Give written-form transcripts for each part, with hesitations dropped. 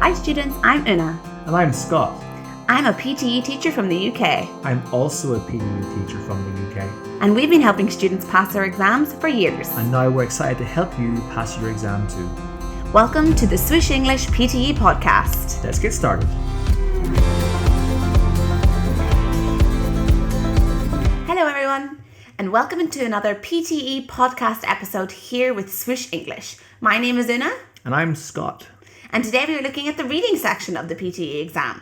Hi students, I'm Una. And I'm Scott. I'm a PTE teacher from the UK. I'm also a PTE teacher from the UK. And we've been helping students pass their exams for years. And now we're excited to help you pass your exam too. Welcome to the Swoosh English PTE podcast. Let's get started. Hello everyone, and welcome to another PTE podcast episode here with Swoosh English. My name is Una. And I'm Scott. And today we are looking at the reading section of the PTE exam.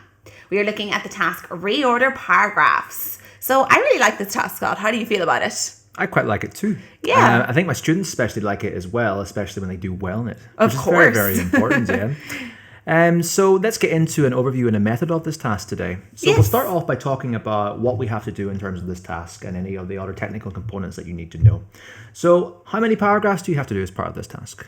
We are looking at the task Reorder Paragraphs. So I really like this task, Scott. How do you feel about it? I quite like it too. Yeah. I think my students especially like it as well, especially when they do well in it. Of which course. is very, very important, yeah. So let's get into an overview and a method of this task today. So We'll start off by talking about what we have to do in terms of this task and any of the other technical components that you need to know. So how many paragraphs do you have to do as part of this task?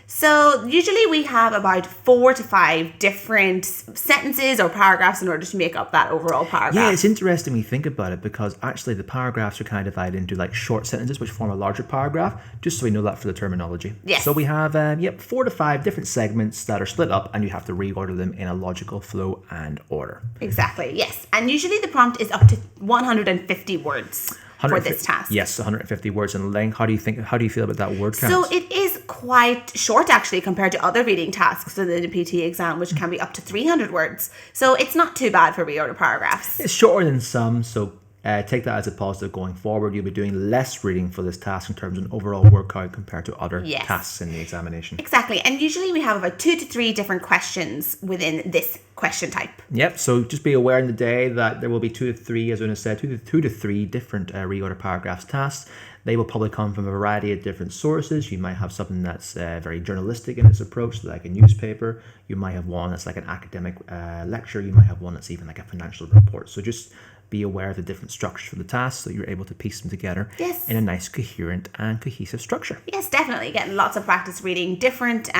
So usually we have about 4 to 5 different sentences or paragraphs in order to make up that overall paragraph. Yeah, it's interesting when you think about it because actually the paragraphs are kind of divided into like short sentences which form a larger paragraph, just so we know that for the terminology. Yes. So we have 4 to 5 different segments that are split up and you have to reorder them in a logical flow and order. Exactly, yes. And usually the prompt is up to 150 words for this task. Yes, 150 words in length. How do you feel about that word count? So it is quite short actually compared to other reading tasks in the PTE exam, which can be up to 300 words. So it's not too bad for reorder paragraphs. It's shorter than some, so take that as a positive going forward. You'll be doing less reading for this task in terms of an overall workout compared to other tasks in the examination. Exactly. And usually we have about 2 to 3 different questions within this question type. Yep. So just be aware in the day that there will be 2 to 3, as Una said, 2 to 3 different reorder paragraphs tasks. They will probably come from a variety of different sources. You might have something that's very journalistic in its approach, like a newspaper. You might have one that's like an academic lecture. You might have one that's even like a financial report. So just be aware of the different structures for the task so you're able to piece them together in a nice, coherent and cohesive structure. Yes, definitely. Getting lots of practice reading different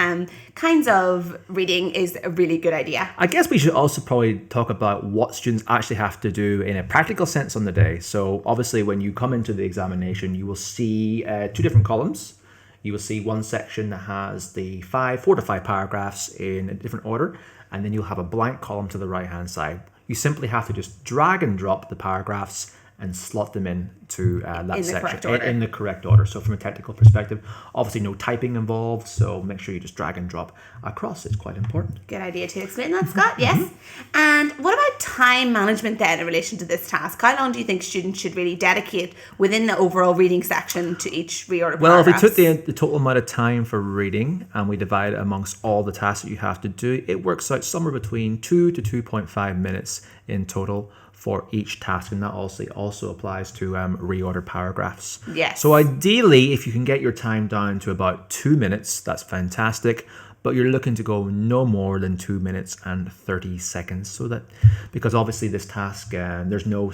kinds of reading is a really good idea. I guess we should also probably talk about what students actually have to do in a practical sense on the day. So obviously when you come into the examination, you will see 2 different columns. You will see one section that has the 4 to 5 paragraphs in a different order, and then you'll have a blank column to the right hand side. You simply have to just drag and drop the paragraphs and slot them in to that section in the correct order. So from a technical perspective, obviously no typing involved, so make sure you just drag and drop across. It's quite important. Good idea to explain that, Scott. Yes. And what about time management then in relation to this task? How long do you think students should really dedicate within the overall reading section to each reorder paragraph? Well, if we took the total amount of time for reading and we divide it amongst all the tasks that you have to do, it works out somewhere between 2 to 2.5 minutes in total for each task, and that also applies to reorder paragraphs. Yes. So ideally, if you can get your time down to about 2 minutes, that's fantastic. But you're looking to go no more than 2 minutes and 30 seconds, so that because obviously this task there's no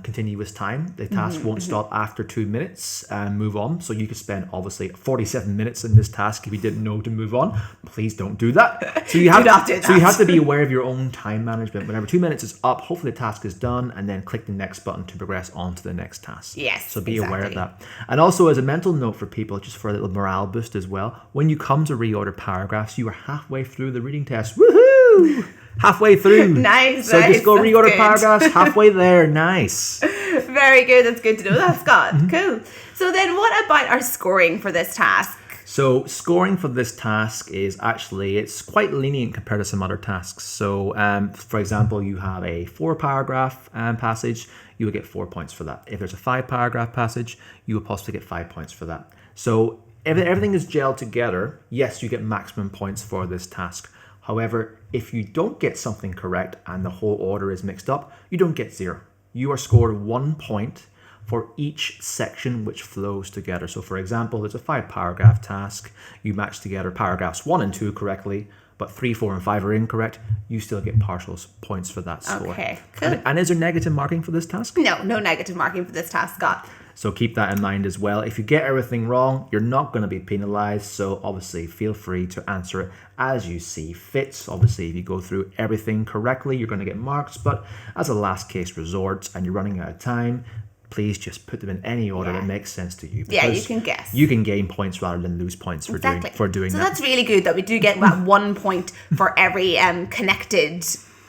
continuous time. The task won't stop after 2 minutes and move on. So you could spend obviously 47 minutes in this task if you didn't know to move on. Please don't do that. So you have to be aware of your own time management. Whenever 2 minutes is up, hopefully the task is done, and then click the next button to progress on to the next task. Yes. So be aware of that. And also as a mental note for people, just for a little morale boost as well, when you come to reorder paragraphs, you are halfway through the reading test. Woohoo! Halfway through. Nice. So just go reorder good. paragraphs halfway there. Nice. Very good. That's good to know that, Scott. Cool. So then what about our scoring for this task? So scoring for this task is actually, it's quite lenient compared to some other tasks. So for example, you have a 4 paragraph passage, you will get 4 points for that. If there's a 5 paragraph passage, you will possibly get 5 points for that. So if everything is gelled together, yes, you get maximum points for this task. However, if you don't get something correct and the whole order is mixed up, you don't get 0. You are scored 1 point for each section which flows together. So for example, there's a 5 paragraph task. You match together paragraphs 1 and 2 correctly, but 3, 4, and 5 are incorrect. You still get partial points for that score. Okay, cool. And is there negative marking for this task? No negative marking for this task, Scott. So keep that in mind as well. If you get everything wrong, you're not going to be penalized. So obviously feel free to answer it as you see fit. Obviously, if you go through everything correctly, you're going to get marks. But as a last case resort and you're running out of time, please just put them in any order that makes sense to you. Yeah, you can guess. You can gain points rather than lose points for doing So that. that's really good that we do get that 1 point for every connected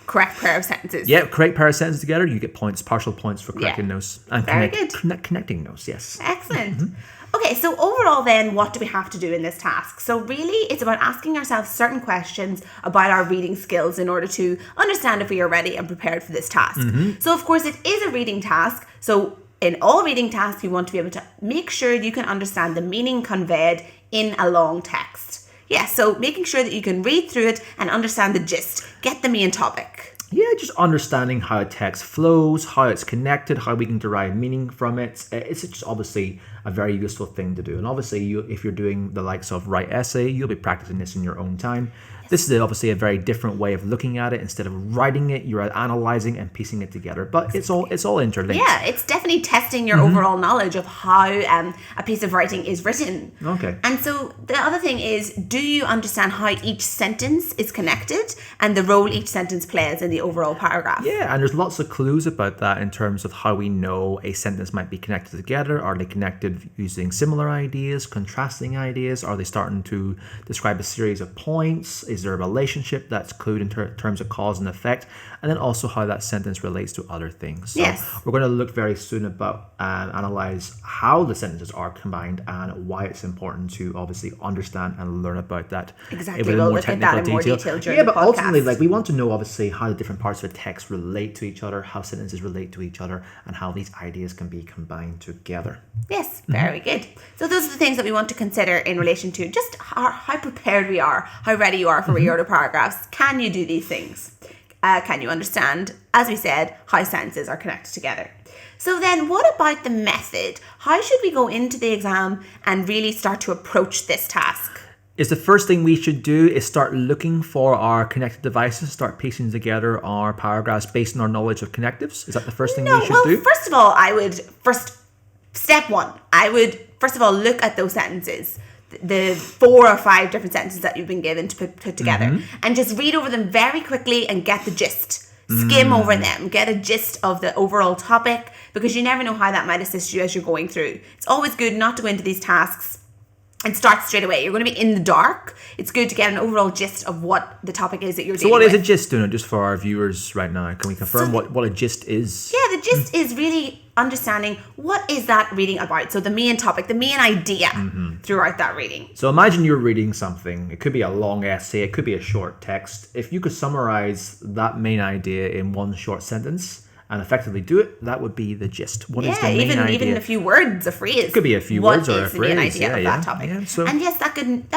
correct pair of sentences. Yeah, correct pair of sentences together, you get points, partial points for correcting those. And connecting those, yes. Excellent. Okay, so overall then, what do we have to do in this task? So really, it's about asking ourselves certain questions about our reading skills in order to understand if we are ready and prepared for this task. So of course, it is a reading task. So in all reading tasks, you want to be able to make sure you can understand the meaning conveyed in a long text. Yeah, so making sure that you can read through it and understand the gist, get the main topic. Yeah, just understanding how a text flows, how it's connected, how we can derive meaning from it. It's just obviously a very useful thing to do. And obviously, if you're doing the likes of write essay, you'll be practicing this in your own time. This is obviously a very different way of looking at it. Instead of writing it, you're analyzing and piecing it together. But it's all interlinked. Yeah, it's definitely testing your overall knowledge of how a piece of writing is written. Okay. And so the other thing is, do you understand how each sentence is connected and the role each sentence plays in the overall paragraph? Yeah, and there's lots of clues about that in terms of how we know a sentence might be connected together. Are they connected using similar ideas, contrasting ideas? Are they starting to describe a series of points? Is there a relationship that's clued in terms of cause and effect? And then also how that sentence relates to other things. So we're going to look very soon about analyze how the sentences are combined and why it's important to obviously understand and learn about that. Exactly. We'll look at that in more detail during the podcast. Ultimately, we want to know obviously how the different parts of a text relate to each other, how sentences relate to each other, and how these ideas can be combined together. Yes, very good. So those are the things that we want to consider in relation to just how prepared we are, how ready you are for reorder paragraphs. Can you do these things? Can you understand, as we said, how sentences are connected together? So then what about the method? How should we go into the exam and really start to approach this task? Is the first thing we should do is start looking for our connected devices, start piecing together our paragraphs based on our knowledge of connectives? Is that the first thing we should do? First of all, step one, I would first of all look at those sentences, the 4 or 5 different sentences that you've been given to put together, and just read over them very quickly and get the gist. Skim over them, get a gist of the overall topic, because you never know how that might assist you as you're going through. It's always good not to go into these tasks and start straight away. You're going to be in the dark. It's good to get an overall gist of what the topic is that you're dealing with. So what is a gist, Duna, just for our viewers right now? Can we confirm what a gist is? Yeah, the gist is really understanding what is that reading about. So the main topic, the main idea throughout that reading. So imagine you're reading something. It could be a long essay. It could be a short text. If you could summarize that main idea in one short sentence and effectively do it, that would be the gist. What is the main idea? Even a few words, a phrase. It could be a few words or a phrase. What is the main idea of that topic? Yeah, so. And yes, that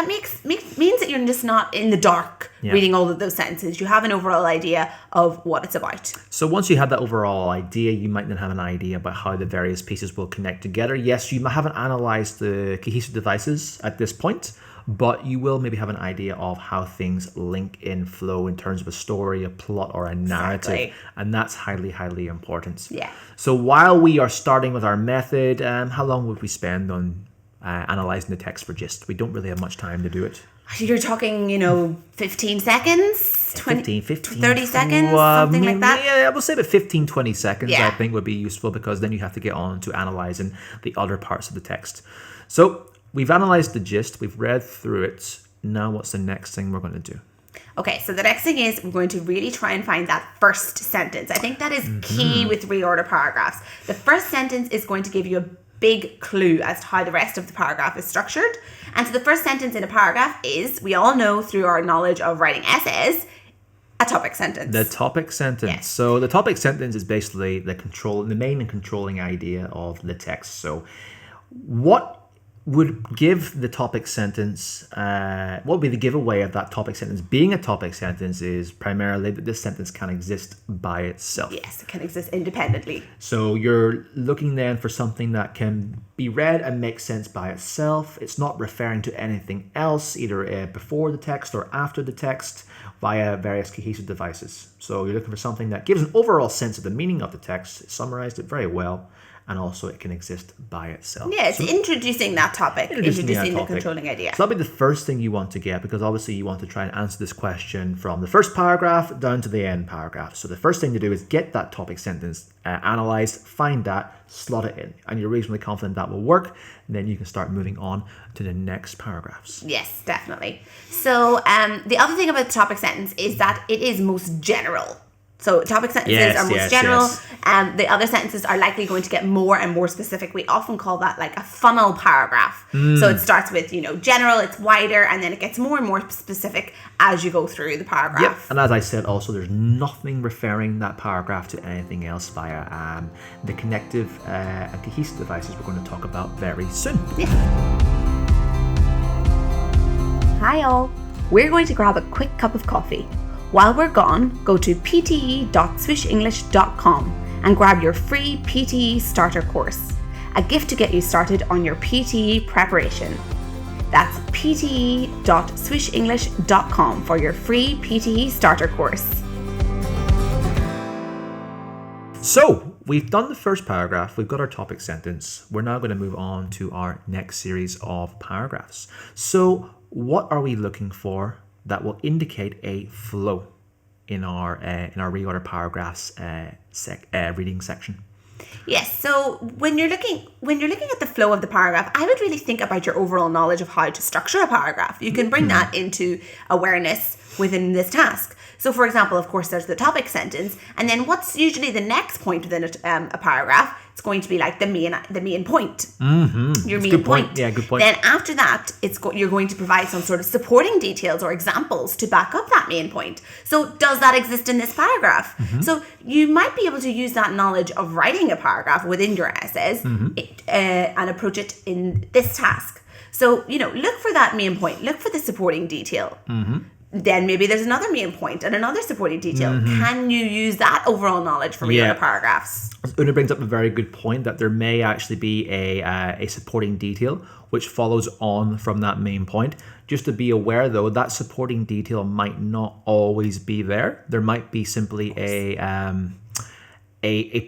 means that you're just not in the dark reading all of those sentences. You have an overall idea of what it's about. So once you have that overall idea, you might then have an idea about how the various pieces will connect together. Yes, you haven't analyzed the cohesive devices at this point, but you will maybe have an idea of how things link in flow in terms of a story, a plot, or a narrative. Exactly. And that's highly, highly important. Yeah. So while we are starting with our method, how long would we spend on analysing the text for gist? We don't really have much time to do it. You're talking, 15 seconds? 15, 30 seconds? Something like that? Yeah, I will say about 15, 20 seconds, I think would be useful, because then you have to get on to analysing the other parts of the text. So we've analysed the gist, we've read through it. Now what's the next thing we're going to do? Okay, so the next thing is we're going to really try and find that first sentence. I think that is key with reorder paragraphs. The first sentence is going to give you a big clue as to how the rest of the paragraph is structured. And so the first sentence in a paragraph is, we all know through our knowledge of writing essays, a topic sentence. The topic sentence. Yes. So the topic sentence is basically the main and controlling idea of the text. So what would give the topic sentence, what would be the giveaway of that topic sentence being a topic sentence is primarily that this sentence can exist by itself. Yes, it can exist independently. So you're looking then for something that can be read and make sense by itself. It's not referring to anything else, either before the text or after the text, via various cohesive devices. So you're looking for something that gives an overall sense of the meaning of the text, summarized it very well, and also it can exist by itself. Yeah, it's introducing that topic, introducing the controlling idea. So that'll be the first thing you want to get, because obviously you want to try and answer this question from the first paragraph down to the end paragraph. So the first thing to do is get that topic sentence analyzed, find that, slot it in, and you're reasonably confident that will work. And then you can start moving on to the next paragraphs. Yes, definitely. So the other thing about the topic sentence is that it is most general. So topic sentences are most general. The other sentences are likely going to get more and more specific. We often call that like a funnel paragraph. So it starts with, general, it's wider, and then it gets more and more specific as you go through the paragraph. Yep. And as I said, also, there's nothing referring that paragraph to anything else via the connective and cohesive devices we're going to talk about very soon. Yeah. Hi all. We're going to grab a quick cup of coffee. While we're gone, go to pte.swooshenglish.com and grab your free PTE starter course, a gift to get you started on your PTE preparation. That's pte.swooshenglish.com for your free PTE starter course. So, we've done the first paragraph, we've got our topic sentence. We're now going to move on to our next series of paragraphs. So, what are we looking for that will indicate a flow in our reorder paragraphs reading section? Yes. So when you're looking at the flow of the paragraph, I would really think about your overall knowledge of how to structure a paragraph. You can bring that into awareness within this task. So, for example, of course, there's the topic sentence, and then what's usually the next point within a paragraph? It's going to be like the main point. Mm-hmm. Your main good point. Yeah, good point. Then after that, you're going to provide some sort of supporting details or examples to back up that main point. So does that exist in this paragraph? Mm-hmm. So you might be able to use that knowledge of writing a paragraph within your essays and approach it in this task. So, look for that main point. Look for the supporting detail. Mm-hmm. Then maybe there's another main point and another supporting detail. Mm-hmm. Can you use that overall knowledge for reorder paragraphs? Una brings up a very good point that there may actually be a supporting detail which follows on from that main point. Just to be aware, though, that supporting detail might not always be there. There might be simply a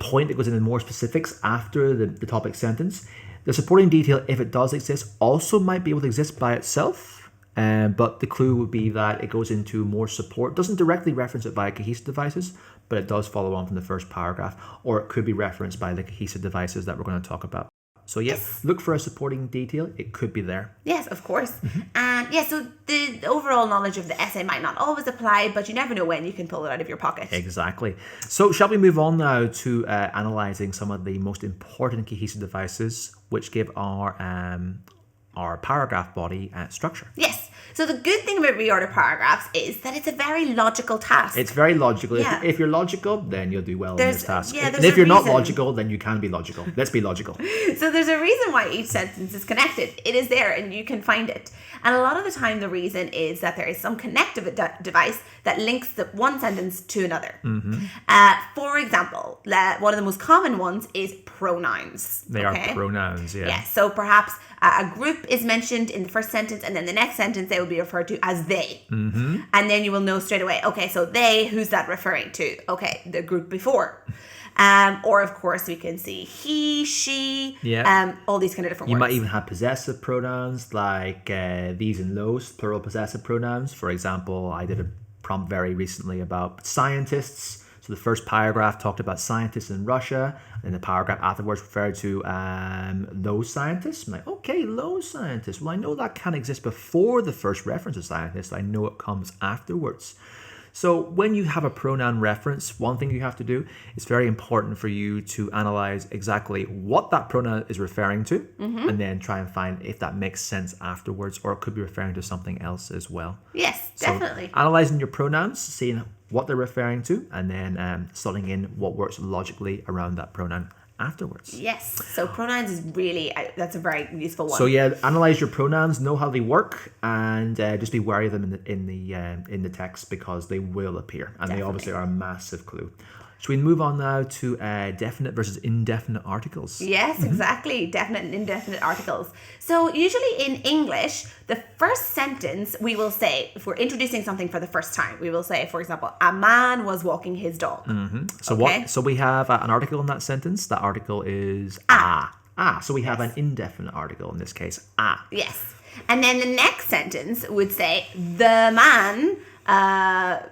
point that goes into more specifics after the topic sentence. The supporting detail, if it does exist, also might be able to exist by itself. But the clue would be that it goes into more support. It doesn't directly reference it via cohesive devices, but it does follow on from the first paragraph, or it could be referenced by the cohesive devices that we're going to talk about. So yes, look for a supporting detail. It could be there. Yes, of course. Mm-hmm. And so the overall knowledge of the essay might not always apply, but you never know when you can pull it out of your pocket. Exactly. So shall we move on now to analysing some of the most important cohesive devices which give our paragraph body structure? Yes. So the good thing about reorder paragraphs is that it's a very logical task. It's very logical. Yeah. If you're logical, then you'll do well in this task. Yeah, and if you're not logical, then you can be logical. Let's be logical. So there's a reason why each sentence is connected. It is there and you can find it. And a lot of the time the reason is that there is some connective device that links the one sentence to another. Mm-hmm. For example, one of the most common ones is pronouns. They are pronouns, yeah. Yeah, so perhaps a group is mentioned in the first sentence, and then the next sentence they will be referred to as they. Mm-hmm. And then you will know straight away, okay, so they, who's that referring to? Okay, the group before. Or of course we can see he, she, all these kind of different words. You might even have possessive pronouns like these and those, plural possessive pronouns. For example, I did a prompt very recently about scientists. So the first paragraph talked about scientists in Russia, and the paragraph afterwards referred to those scientists. I'm like, okay, those scientists. Well, I know that can exist before the first reference to scientists. I know it comes afterwards. So when you have a pronoun reference, one thing you have to do, it's very important for you to analyze exactly what that pronoun is referring to, and then try and find if that makes sense afterwards, or it could be referring to something else as well. Yes, definitely. So analyzing your pronouns, seeing what they're referring to, and then slotting in what works logically around that pronoun afterwards. Yes, so pronouns is really, that's a very useful one. So yeah, analyze your pronouns, know how they work, and just be wary of them in the text, because they will appear, and Definitely. They obviously are a massive clue. Should we move on now to definite versus indefinite articles? Yes, exactly. Definite and indefinite articles. So usually in English, the first sentence we will say, if we're introducing something for the first time, we will say, for example, a man was walking his dog. So we have an article in that sentence. That article is a. So we have an indefinite article in this case, a. Yes. And then the next sentence would say, the man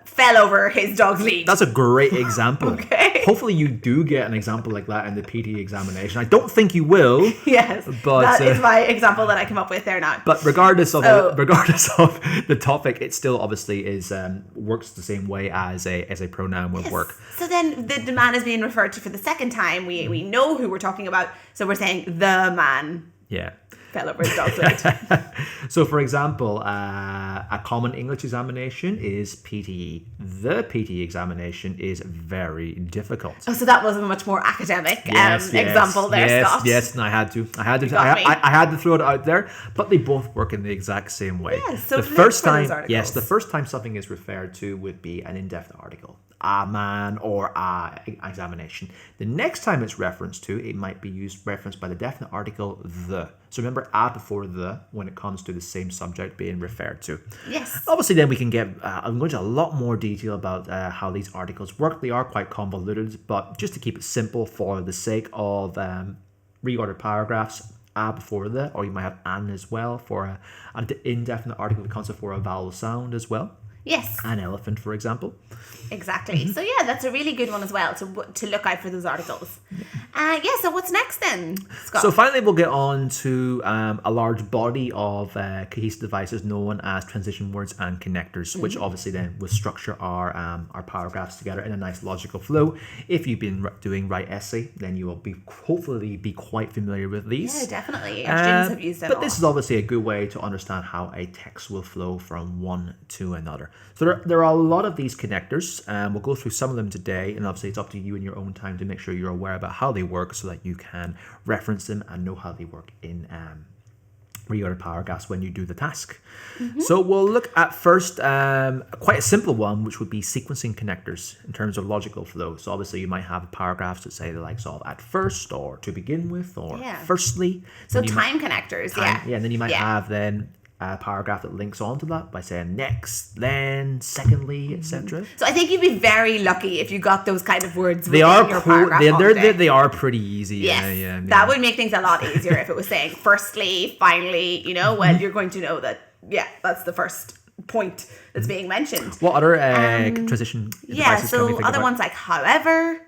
fell over his dog's lead. That's a great example. Okay. Hopefully you do get an example like that in the PTE examination. I don't think you will. Yes, but that is my example that I came up with there now. But regardless of the topic, it still obviously is works the same way as a pronoun would work. So then the man is being referred to for the second time. We know who we're talking about. So we're saying the man. Yeah. Fell over his dog's lead. So, for example, a common English examination is PTE. The PTE examination is very difficult. Oh, so that was a much more academic example there, Scott. Yes, and I had to throw it out there. But they both work in the exact same way. Yes, so the first time something is referred to would be an indefinite article. A man or a examination. The next time it's referenced to, it might be referenced by the definite article the. So remember a before the when it comes to the same subject being referred to. Yes. Obviously, then we can get I'm going into a lot more detail about how these articles work. They are quite convoluted, but just to keep it simple for the sake of reordered paragraphs, a before the, or you might have an as well for an indefinite article that comes before a vowel sound as well. Yes. An elephant, for example. Exactly. So yeah, that's a really good one as well to look out for those articles. So what's next then, Scott? So finally we'll get on to a large body of cohesive devices known as transition words and connectors, which obviously then will structure our paragraphs together in a nice logical flow. If you've been doing Write Essay, then you will hopefully be quite familiar with these. Yeah, definitely. Our students have used them. But this is obviously a good way to understand how a text will flow from one to another. So there are a lot of these connectors, and we'll go through some of them today, and obviously it's up to you in your own time to make sure you're aware about how they work so that you can reference them and know how they work in reordered paragraphs when you do the task. So we'll look at first quite a simple one, which would be sequencing connectors in terms of logical flow. So obviously you might have paragraphs that say the likes of at first or to begin with or firstly. So time connectors, and then you might have then a paragraph that links onto that by saying next, then, secondly, etc. So I think you'd be very lucky if you got those kind of words. They are your cool. paragraph They are pretty easy. Yes, yeah. That would make things a lot easier if it was saying firstly, finally. Well, you're going to know that. Yeah, that's the first point that's being mentioned. What other transition devices can we think other about? ones like however.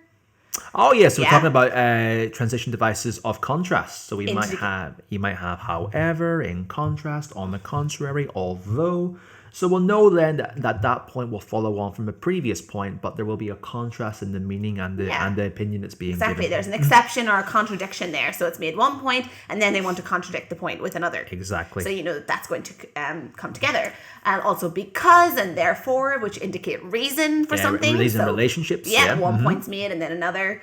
Oh yes, we're talking about transition devices of contrast. So you might have however, in contrast, on the contrary, although. So we'll know then that point will follow on from the previous point, but there will be a contrast in the meaning and the opinion that's being given. There's an exception or a contradiction there. So it's made one point, and then they want to contradict the point with another. Exactly. So that's going to come together. Also because and therefore, which indicate reason for something. Reason relationships. Yeah, one point's made, and then another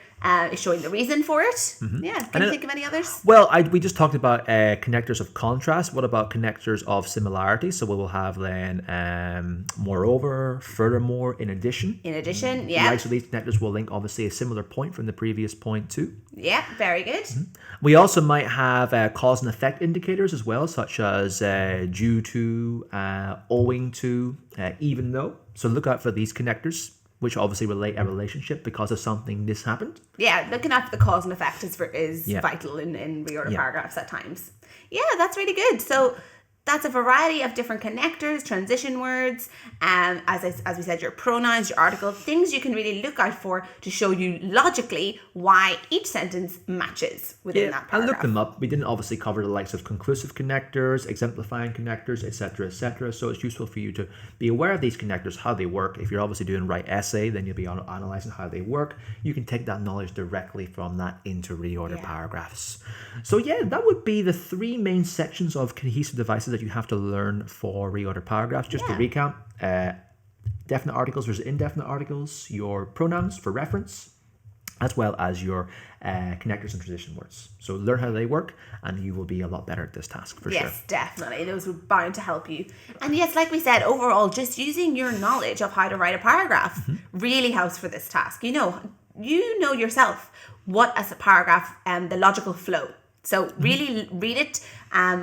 is showing the reason for it. Yeah. Can you think of any others? Well, we just talked about connectors of contrast. What about connectors of similarity? So we will have then moreover, furthermore, in addition. In addition, yeah. Right, so these connectors will link obviously a similar point from the previous point too. Yeah, very good. We also might have cause and effect indicators as well, such as due to, owing to, even though. So look out for these connectors, which obviously relate a relationship because of something this happened. Yeah, looking at the cause and effect is vital in reorder paragraphs at times. Yeah, that's really good. So that's a variety of different connectors, transition words, as we said, your pronouns, your articles, things you can really look out for to show you logically why each sentence matches within that paragraph. And look them up. We didn't obviously cover the likes of conclusive connectors, exemplifying connectors, etc., etc. So it's useful for you to be aware of these connectors, how they work. If you're obviously doing Write Essay, then you'll be analyzing how they work. You can take that knowledge directly from that into reorder paragraphs. So that would be the three main sections of cohesive devices that you have to learn for reorder paragraphs. Just to recap, definite articles versus indefinite articles, your pronouns for reference, as well as your connectors and transition words. So learn how they work and you will be a lot better at this task for sure. Yes, definitely. Those were bound to help you. And yes, like we said, overall, just using your knowledge of how to write a paragraph really helps for this task. you know yourself what as a paragraph the logical flow. So really read it.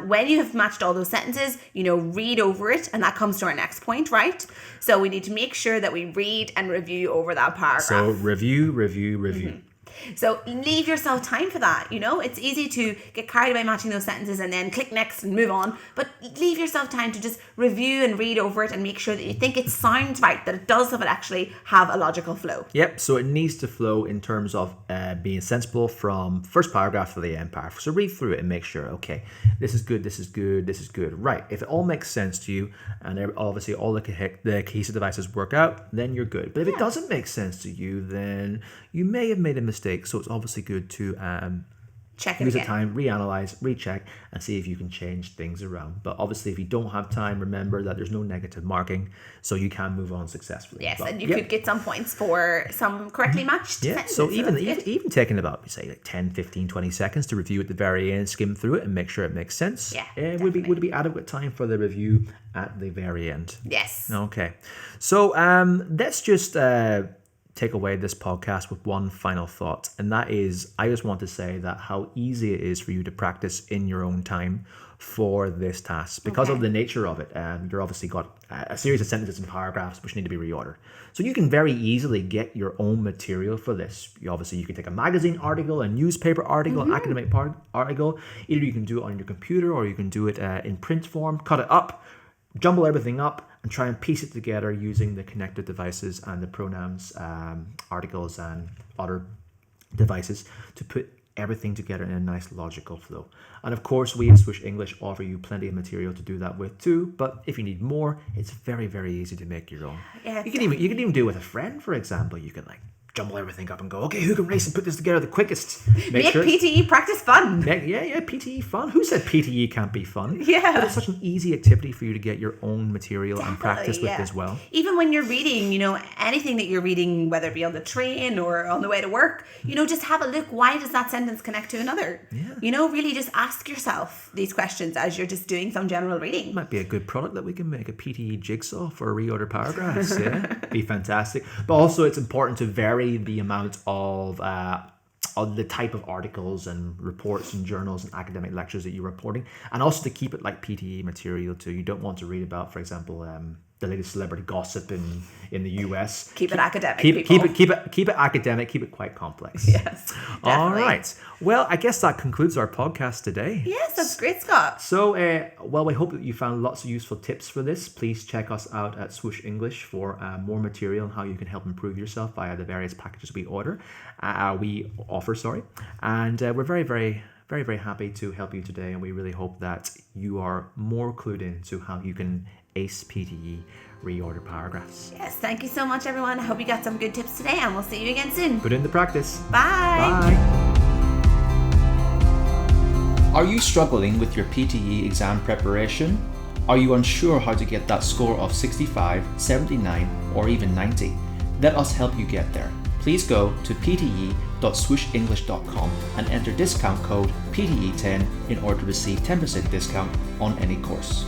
When you have matched all those sentences, read over it, and that comes to our next point, right? So we need to make sure that we read and review over that paragraph. So review. So leave yourself time for that. It's easy to get carried away matching those sentences and then click next and move on. But leave yourself time to just review and read over it and make sure that you think it sounds right, that it does actually have a logical flow. Yep. So it needs to flow in terms of being sensible from first paragraph to the end paragraph. So read through it and make sure, okay, this is good, this is good, this is good. Right. If it all makes sense to you and obviously all the cohesive devices work out, then you're good. But if it doesn't make sense to you, then you may have made a mistake. So it's obviously good to check it use the again. time, reanalyze, recheck, and see if you can change things around. But obviously, if you don't have time, remember that there's no negative marking, so you can move on successfully. Yes, but, and you could get some points for some correctly matched sentences. So even taking about, say, like 10, 15, 20 seconds to review at the very end, skim through it and make sure it makes sense. Yeah, would be adequate time for the review at the very end. Yes. Okay. So let's just take away this podcast with one final thought, and that is, I just want to say that how easy it is for you to practice in your own time for this task because of the nature of it. You're obviously got a series of sentences and paragraphs which need to be reordered, so you can very easily get your own material for this. You can take a magazine article, a newspaper article, an academic article. Either you can do it on your computer or you can do it in print form, cut it up, jumble everything up, and try and piece it together using the connected devices and the pronouns, articles, and other devices to put everything together in a nice logical flow. And of course, we at Swoosh English offer you plenty of material to do that with too. But if you need more, it's very, very easy to make your own. Yeah, you can even do it with a friend, for example. You can jumble everything up and go, okay, who can race and put this together the quickest? Make PTE practice fun. PTE fun. Who said PTE can't be fun? Yeah. But it's such an easy activity for you to get your own material and practice with as well. Even when you're reading, anything that you're reading, whether it be on the train or on the way to work, just have a look. Why does that sentence connect to another? Yeah. Really just ask yourself these questions as you're just doing some general reading. Might be a good product that we can make, a PTE jigsaw for reorder paragraphs. Yeah, be fantastic. But also it's important to vary the amount of the type of articles and reports and journals and academic lectures that you're reporting, and also to keep it like PTE material too. You don't want to read about, for example, the latest celebrity gossip in the US. Keep it academic. Keep it academic. Keep it quite complex. Yes, definitely. All right. Well, I guess that concludes our podcast today. Yes, that's great, Scott. So, we hope that you found lots of useful tips for this. Please check us out at Swoosh English for more material on how you can help improve yourself via the various packages we offer. And we're very, very, very, very happy to help you today, and we really hope that you are more clued in to how you can ace PTE reorder paragraphs. Yes, thank you so much, everyone. I hope you got some good tips today, and we'll see you again soon. Put it into practice. Bye. Bye. Are you struggling with your PTE exam preparation? Are you unsure how to get that score of 65, 79, or even 90? Let us help you get there. Please go to pte.swooshenglish.com and enter discount code PTE10 in order to receive 10% discount on any course.